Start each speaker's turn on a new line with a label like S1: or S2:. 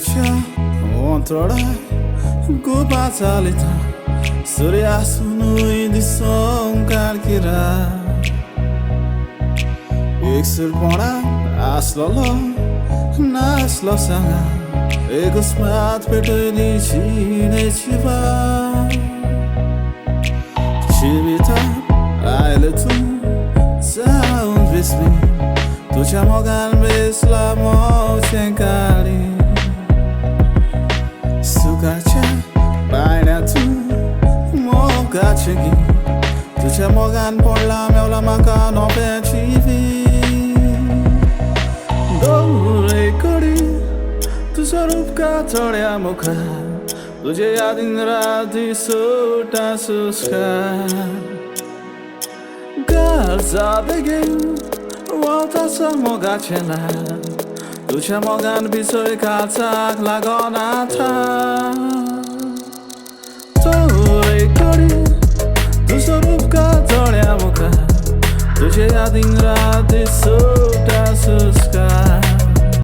S1: Ontroda Gupa Salita Surya Sunu Edison Kalkira Eksur Pona Aslolo Naslo Sanga Egosmat Petoli Chine Chiva Chivita Ailetu Sound Vismi Tucha Mogan Vesla Mochenkari Sukacha Bainatu Mogachigi Tucha Mogan Pola Meula Maka no Pechivi Dore Kori Tu Sarupka Toria Mukha Tujhe yaad din raati sota suska Gar zadegi Wata sa mogachena Tucha mogan bisoy katak lagona tha Tore kori Tu sarupka toria mukha Tujhe yaad din raati sota suska